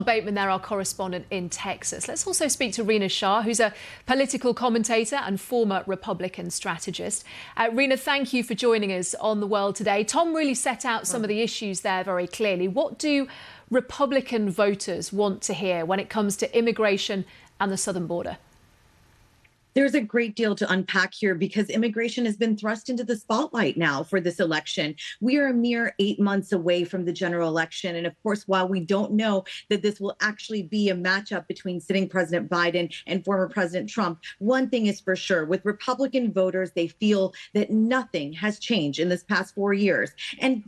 Bateman there, our correspondent in Texas. Let's also speak to Rina Shah, who's a political commentator and former Republican strategist. Rina, thank you for joining us on The World Today. Tom really set out some of the issues there very clearly. What do Republican voters want to hear when it comes to immigration and the southern border? There's a great deal to unpack here because immigration has been thrust into the spotlight now for this election. We are a mere 8 months away from the general election. And of course, while we don't know that this will actually be a matchup between sitting President Biden and former President Trump, one thing is for sure. With Republican voters, they feel that nothing has changed in this past 4 years. And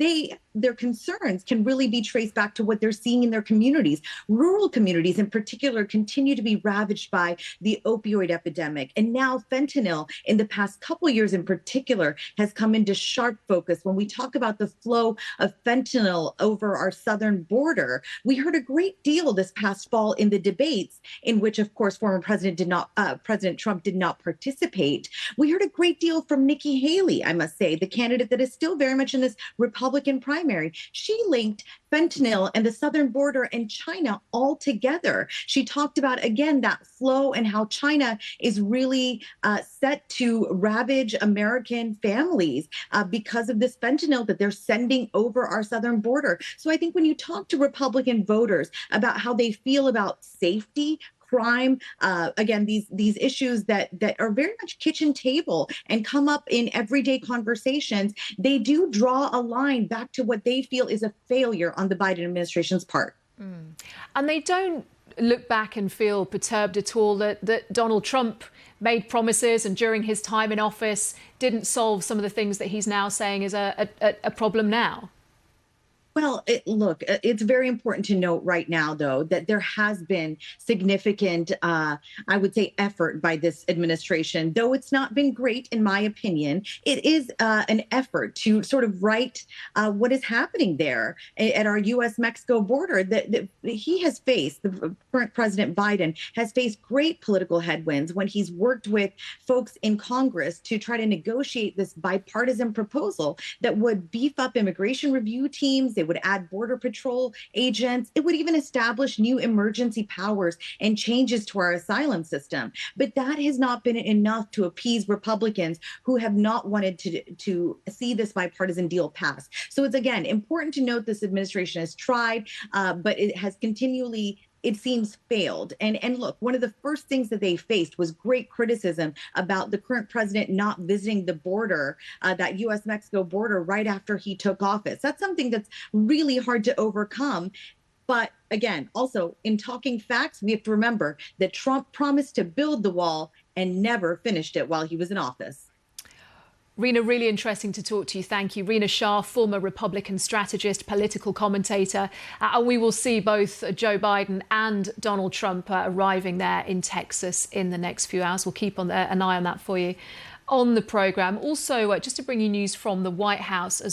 their concerns can really be traced back to what they're seeing in their communities. Rural communities in particular continue to be ravaged by the opioid epidemic. And now fentanyl in the past couple of years in particular has come into sharp focus. When we talk about the flow of fentanyl over our southern border, we heard a great deal this past fall in the debates in which, of course, former President Trump did not participate. We heard a great deal from Nikki Haley, I must say, the candidate that is still very much in this Republican primary. She linked fentanyl and the southern border and China all together. She talked about, again, that flow and how China is really set to ravage American families because of this fentanyl that they're sending over our southern border. So I think when you talk to Republican voters about how they feel about safety, crime, again, these issues that are very much kitchen table and come up in everyday conversations, they do draw a line back to what they feel is a failure on the Biden administration's part. And they don't look back and feel perturbed at all that Donald Trump made promises and during his time in office didn't solve some of the things that he's now saying is a problem now. Well, look, it's very important to note right now, though, that there has been significant, I would say, effort by this administration. Though it's not been great, in my opinion, it is an effort to sort of right what is happening there at our U.S. Mexico border. That he has faced, the current President Biden has faced great political headwinds when he's worked with folks in Congress to try to negotiate this bipartisan proposal that would beef up immigration review teams. It would add Border Patrol agents. It would even establish new emergency powers and changes to our asylum system. But that has not been enough to appease Republicans who have not wanted to see this bipartisan deal pass. So it's, again, important to note this administration has tried, but it has continually, it seems, failed. And look, one of the first things that they faced was great criticism about the current president not visiting the border, that U.S. Mexico border, right after he took office. That's something that's really hard to overcome. But again, also in talking facts, we have to remember that Trump promised to build the wall and never finished it while he was in office. Rina, really interesting to talk to you. Thank you. Rina Shah, former Republican strategist, political commentator. And we will see both Joe Biden and Donald Trump arriving there in Texas in the next few hours. We'll keep an eye on that for you on the programme. Also, just to bring you news from the White House as well.